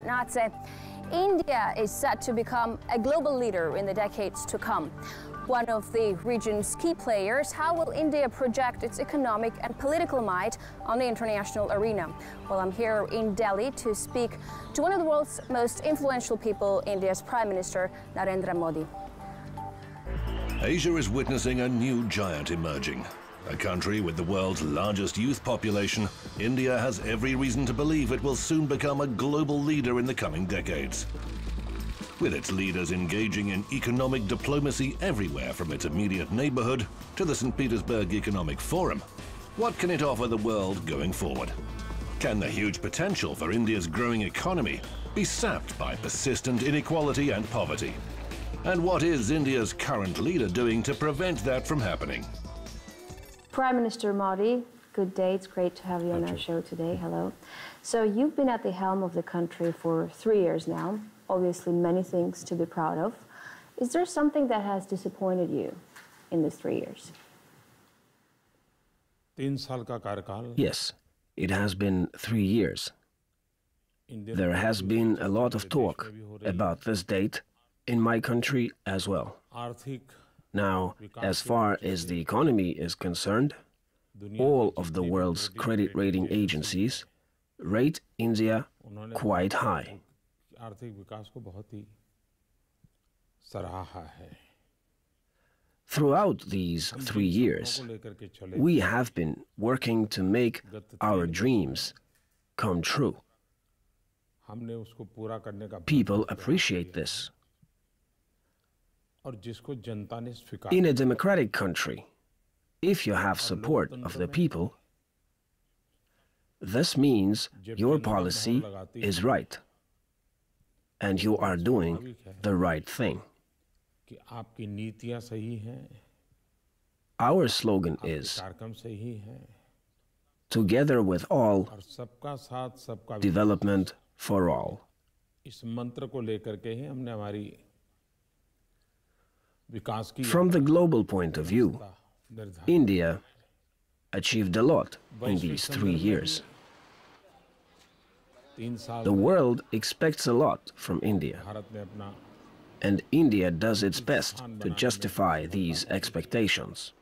Natse. India is set to become a global leader in the decades to come. One of the region's key players, how will India project its economic and political might on the international arena? Well, I'm here in Delhi to speak to one of the world's most influential people, India's Prime Minister, Narendra Modi. Asia is witnessing a new giant emerging. A country with the world's largest youth population, India has every reason to believe it will soon become a global leader in the coming decades. With its leaders engaging in economic diplomacy everywhere from its immediate neighborhood to the St. Petersburg Economic Forum, what can it offer the world going forward? Can the huge potential for India's growing economy be sapped by persistent inequality and poverty? And what is India's current leader doing to prevent that from happening? Prime Minister Modi, good day. It's great to have you on our show today. Hello. So you've been at the helm of the country for 3 years now. Obviously, many things to be proud of. Is there something that has disappointed you in these 3 years? Yes, it has been 3 years. There has been a lot of talk about this date in my country as well. Now, as far as the economy is concerned, all of the world's credit rating agencies rate India quite high. Throughout these 3 years, we have been working to make our dreams come true. People appreciate this. In a democratic country, if you have support of the people, this means your policy is right, and you are doing the right thing. Our slogan is, together with all, development for all. From the global point of view, India achieved a lot in these 3 years. The world expects a lot from India, and India does its best to justify these expectations.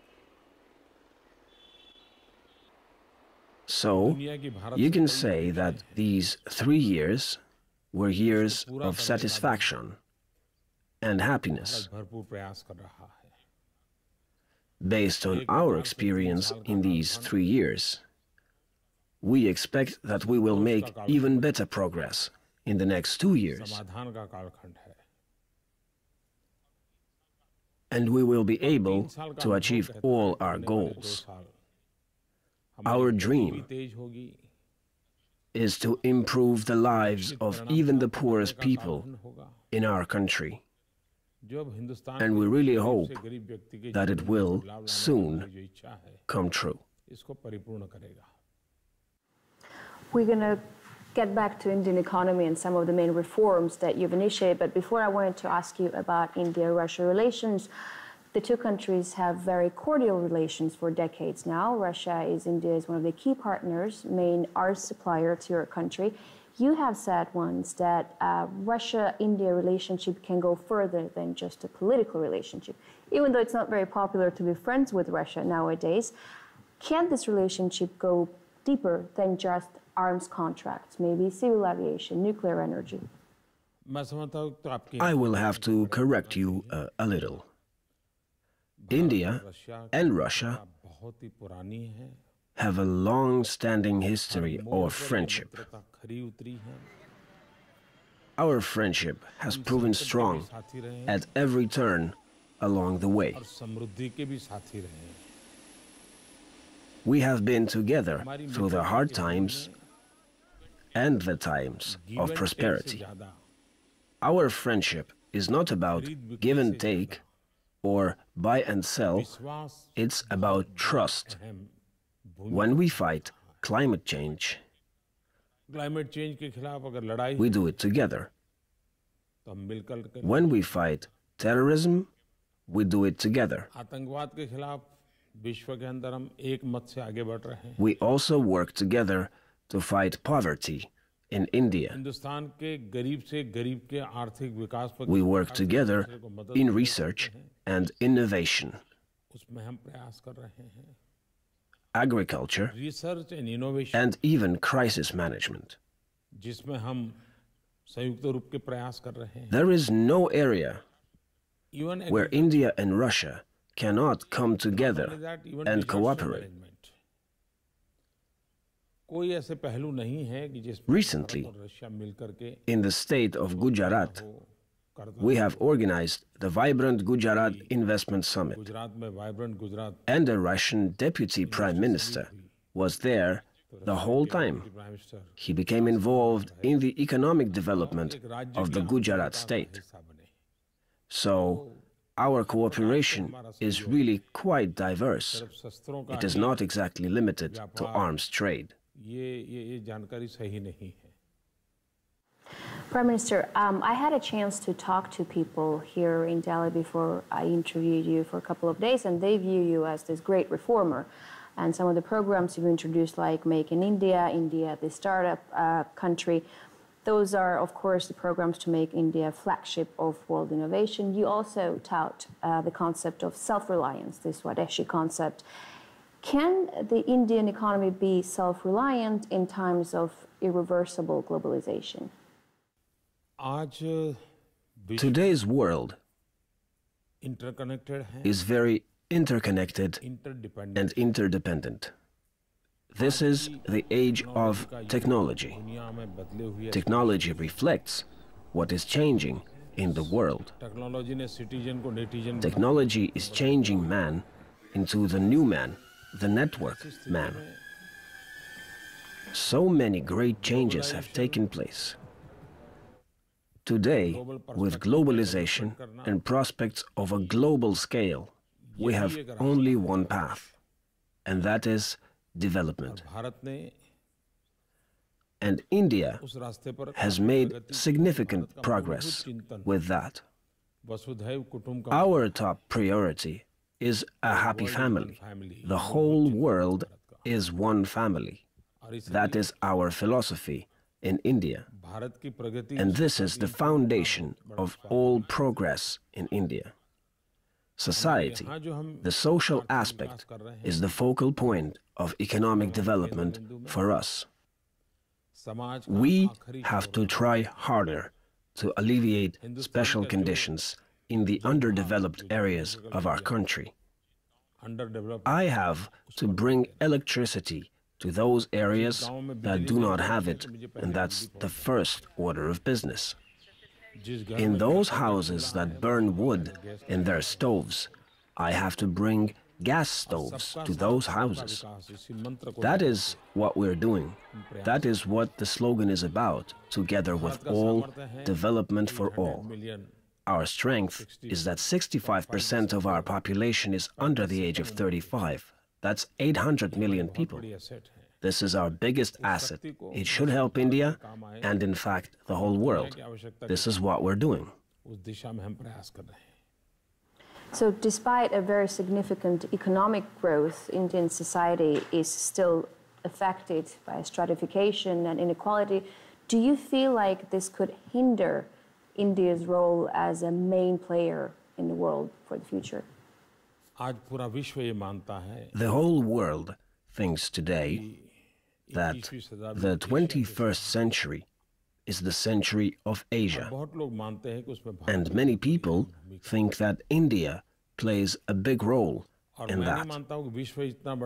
So, you can say that these 3 years were years of satisfaction and happiness. Based on our experience in these 3 years, we expect that we will make even better progress in the next 2 years. And we will be able to achieve all our goals. Our dream is to improve the lives of even the poorest people in our country. And we really hope that it will soon come true. We're going to get back to Indian economy and some of the main reforms that you've initiated. But before, I wanted to ask you about India-Russia relations. The two countries have very cordial relations for decades now. Russia is India's one of the key partners, main arms supplier to your country. You have said once that Russia-India relationship can go further than just a political relationship. Even though it's not very popular to be friends with Russia nowadays, can this relationship go deeper than just arms contracts, maybe civil aviation, nuclear energy? I will have to correct you a little. India and Russia have a long-standing history of friendship. Our friendship has proven strong at every turn along the way. We have been together through the hard times and the times of prosperity. Our friendship is not about give and take or buy and sell, it's about trust. When we fight climate change, we do it together. When we fight terrorism, we do it together. We also work together to fight poverty in India. We work together in research and innovation, agriculture, and even crisis management. There is no area where India and Russia cannot come together and cooperate. Recently, in the state of Gujarat, we have organized the Vibrant Gujarat Investment Summit, and the Russian Deputy Prime Minister was there the whole time. He became involved in the economic development of the Gujarat state. So, our cooperation is really quite diverse. It is not exactly limited to arms trade. Prime Minister, I had a chance to talk to people here in Delhi before I interviewed you for a couple of days, and they view you as this great reformer. And some of the programs you've introduced, like Make in India, India, the startup country, those are, of course, the programs to make India a flagship of world innovation. You also tout the concept of self-reliance, this Swadeshi concept. Can the Indian economy be self-reliant in times of irreversible globalization? Today's world is very interconnected and interdependent. This is the age of technology. Technology reflects what is changing in the world. Technology is changing man into the new man, the network man. So many great changes have taken place. Today, with globalization and prospects of a global scale, we have only one path, and that is development. And India has made significant progress with that. Our top priority is a happy family. The whole world is one family. That is our philosophy in India. And this is the foundation of all progress in India. Society, the social aspect, is the focal point of economic development for us. We have to try harder to alleviate special conditions in the underdeveloped areas of our country. I have to bring electricity to those areas that do not have it, and that's the first order of business. In those houses that burn wood in their stoves, I have to bring gas stoves to those houses. That is what we're doing. That is what the slogan is about, together with all, development for all. Our strength is that 65% of our population is under the age of 35. That's 800 million people. This is our biggest asset. It should help India and, in fact, the whole world. This is what we're doing. So despite a very significant economic growth, Indian society is still affected by stratification and inequality. Do you feel like this could hinder India's role as a main player in the world for the future? The whole world thinks today that the 21st century is the century of Asia. And many people think that India plays a big role in that.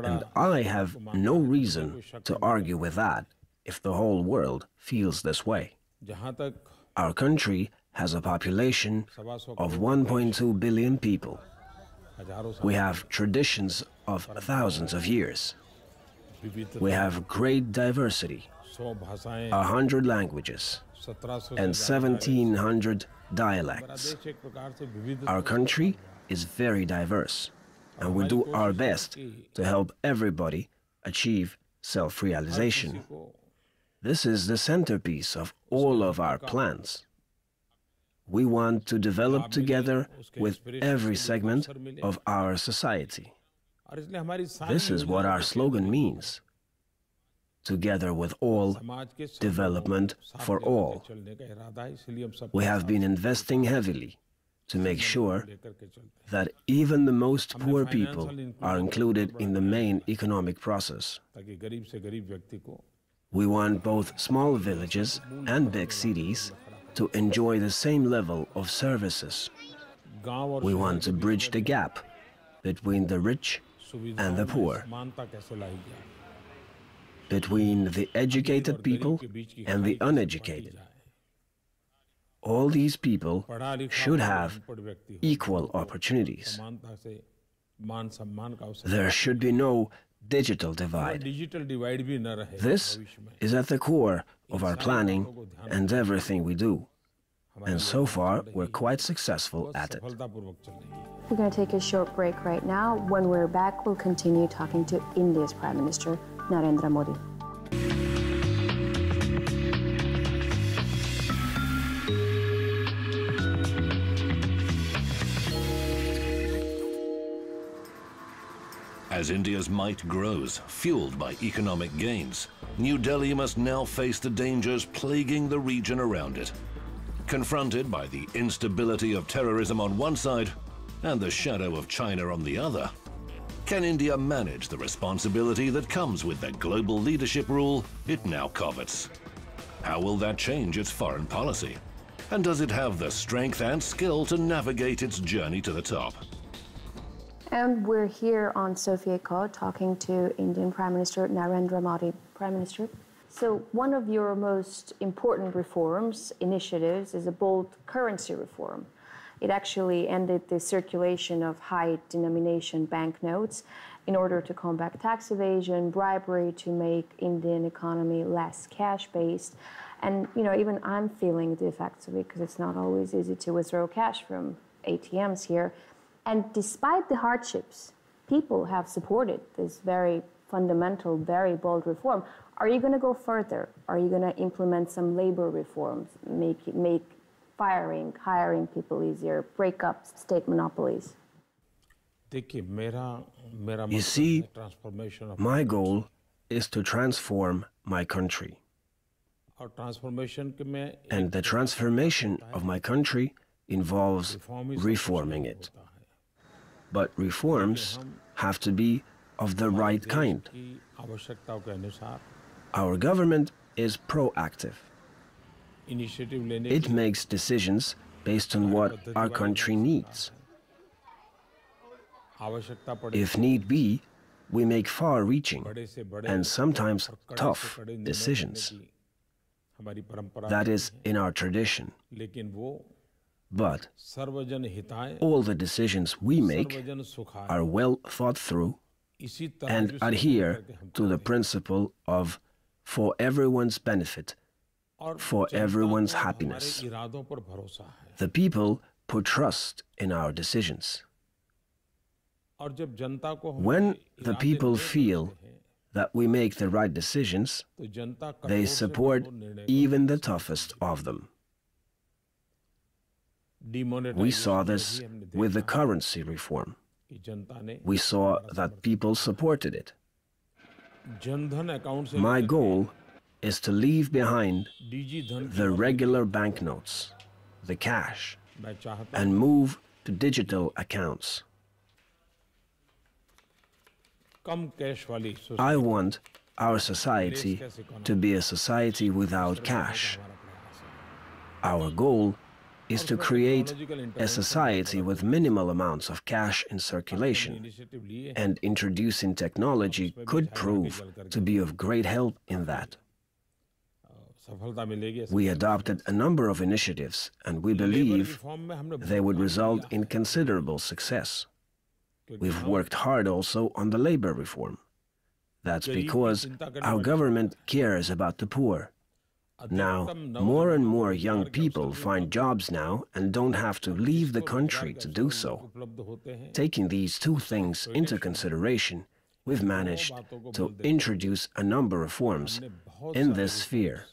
And I have no reason to argue with that if the whole world feels this way. Our country has a population of 1.2 billion people. We have traditions of thousands of years. We have great diversity, 100 languages, and 1,700 dialects. Our country is very diverse, and we do our best to help everybody achieve self-realization. This is the centerpiece of all of our plans. We want to develop together with every segment of our society. This is what our slogan means. together with all, development for all. We have been investing heavily to make sure that even the most poor people are included in the main economic process. We want both small villages and big cities to enjoy the same level of services. We want to bridge the gap between the rich and the poor, between the educated people and the uneducated. All these people should have equal opportunities. There should be no digital divide. This is at the core of our planning and everything we do. And so far, we're quite successful at it. We're going to take a short break right now. When we're back, we'll continue talking to India's Prime Minister, Narendra Modi. As India's might grows, fueled by economic gains, New Delhi must now face the dangers plaguing the region around it. Confronted by the instability of terrorism on one side and the shadow of China on the other, can India manage the responsibility that comes with the global leadership role it now covets? How will that change its foreign policy? And does it have the strength and skill to navigate its journey to the top? And we're here on Sophia Code talking to Indian Prime Minister Narendra Modi. Prime Minister, so one of your most important reforms, initiatives, is a bold currency reform. It actually ended the circulation of high-denomination banknotes in order to combat tax evasion, bribery, to make Indian economy less cash-based. And, you know, even I'm feeling the effects of it because it's not always easy to withdraw cash from ATMs here. And despite the hardships, people have supported this very fundamental, very bold reform. Are you going to go further? Are you going to implement some labor reforms, make hiring people easier, break up state monopolies? You see, my goal is to transform my country. And the transformation of my country involves reforming it. But reforms have to be of the right kind. Our government is proactive. It makes decisions based on what our country needs. If need be, we make far-reaching and sometimes tough decisions. That is in our tradition. But all the decisions we make are well thought through and adhere to the principle of for everyone's benefit, for everyone's happiness. The people put trust in our decisions. When the people feel that we make the right decisions, they support even the toughest of them. We saw this with the currency reform. We saw that people supported it. My goal is to leave behind the regular banknotes, the cash, and move to digital accounts. I want our society to be a society without cash. Our goal is to create a society with minimal amounts of cash in circulation, and introducing technology could prove to be of great help in that. We adopted a number of initiatives, and we believe they would result in considerable success. We've worked hard also on the labor reform. That's because our government cares about the poor. Now, more and more young people find jobs now and don't have to leave the country to do so. Taking these two things into consideration, we've managed to introduce a number of reforms in this sphere.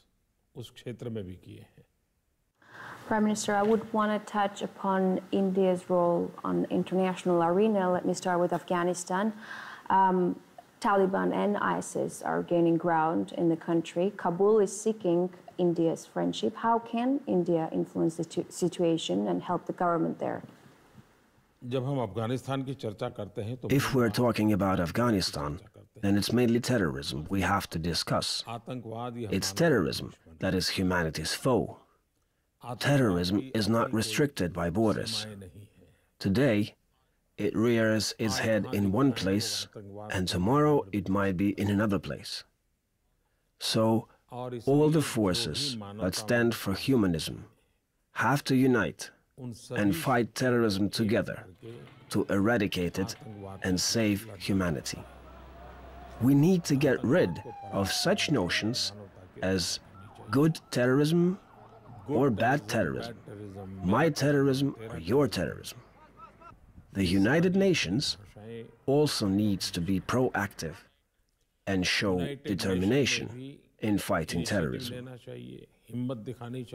Prime Minister, I would want to touch upon India's role on the international arena. Let me start with Afghanistan. Taliban and ISIS are gaining ground in the country. Kabul is seeking India's friendship. How can India influence the situation and help the government there? If we're talking about Afghanistan, then it's mainly terrorism we have to discuss. It's terrorism that is humanity's foe. Terrorism is not restricted by borders. Today, it rears its head in one place, and tomorrow it might be in another place. So, all the forces that stand for humanism have to unite and fight terrorism together to eradicate it and save humanity. We need to get rid of such notions as good terrorism or bad terrorism, my terrorism or your terrorism. The United Nations also needs to be proactive and show determination in fighting terrorism.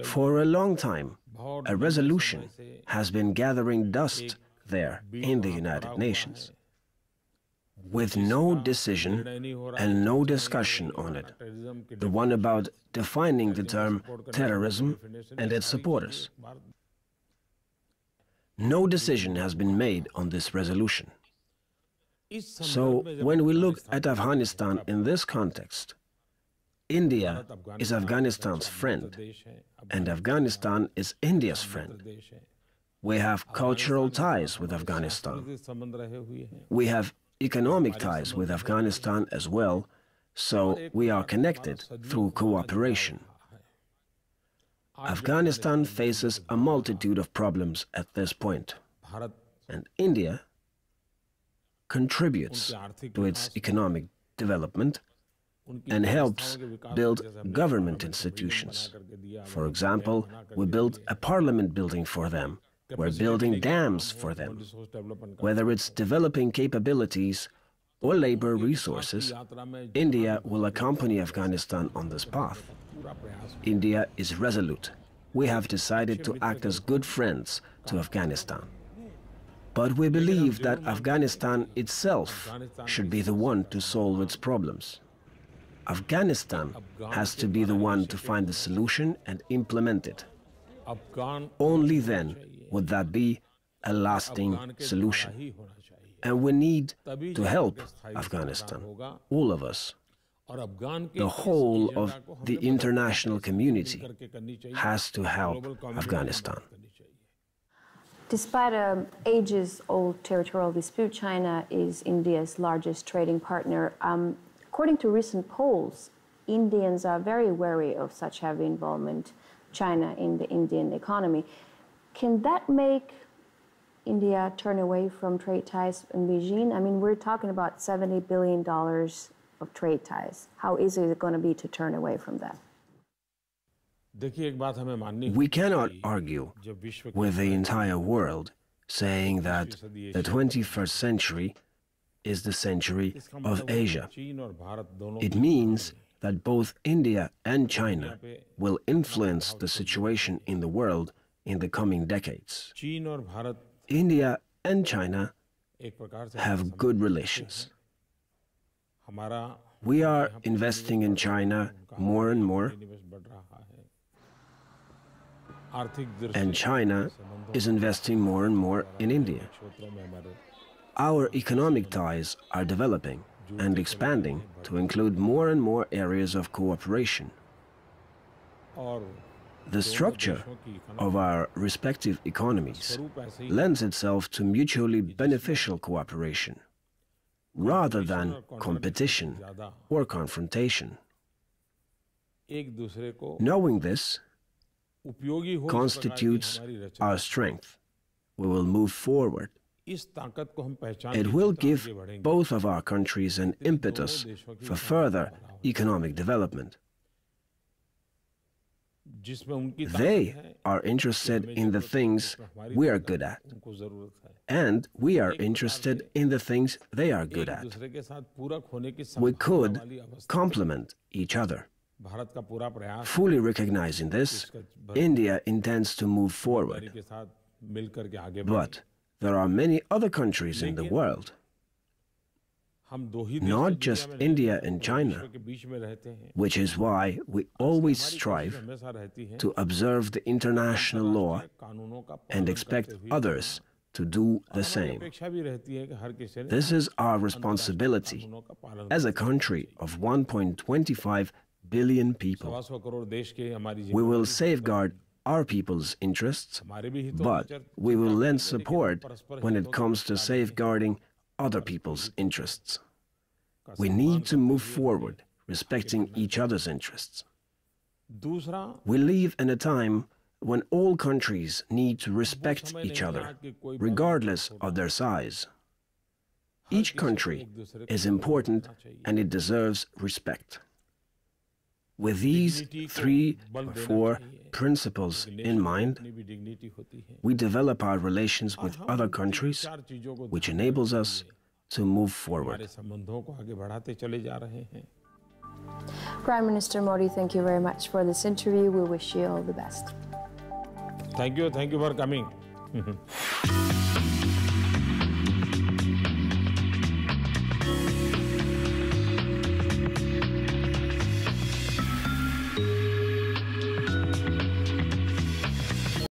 For a long time, a resolution has been gathering dust there in the United Nations, with no decision and no discussion on it, the one about defining the term terrorism and its supporters. No decision has been made on this resolution. So, when we look at Afghanistan in this context, India is Afghanistan's friend, and Afghanistan is India's friend. We have cultural ties with Afghanistan. We have economic ties with Afghanistan as well, so we are connected through cooperation. Afghanistan faces a multitude of problems at this point, and India contributes to its economic development and helps build government institutions. For example, we built a parliament building for them. We're building dams for them. Whether it's developing capabilities or labor resources, India will accompany Afghanistan on this path. India is resolute. We have decided to act as good friends to Afghanistan. But we believe that Afghanistan itself should be the one to solve its problems. Afghanistan has to be the one to find the solution and implement it. Only then would that be a lasting solution. And we need to help Afghanistan, all of us. The whole of the international community has to help Afghanistan. Despite an ages-old territorial dispute, China is India's largest trading partner. According to recent polls, Indians are very wary of such heavy involvement, China, in the Indian economy. Can that make India turn away from trade ties in Beijing? I mean, we're talking about $70 billion of trade ties. How easy is it going to be to turn away from that? We cannot argue with the entire world saying that the 21st century is the century of Asia. It means that both India and China will influence the situation in the world in the coming decades. India and China have good relations. We are investing in China more and more, and China is investing more and more in India. Our economic ties are developing and expanding to include more and more areas of cooperation. The structure of our respective economies lends itself to mutually beneficial cooperation, rather than competition or confrontation. Knowing this constitutes our strength. We will move forward. It will give both of our countries an impetus for further economic development. They are interested in the things we are good at, and we are interested in the things they are good at. We could complement each other. Fully recognizing this, India intends to move forward. But there are many other countries in the world. not just India and China, which is why we always strive to observe the international law and expect others to do the same. This is our responsibility as a country of 1.25 billion people. We will safeguard our people's interests, but we will lend support when it comes to safeguarding other people's interests. We need to move forward, respecting each other's interests. We live in a time when all countries need to respect each other, regardless of their size. Each country is important and it deserves respect. With these 3 or 4 principles in mind, we develop our relations with other countries, which enables us to move forward. Prime Minister Modi, thank you very much for this interview. We wish you all the best. Thank you for coming.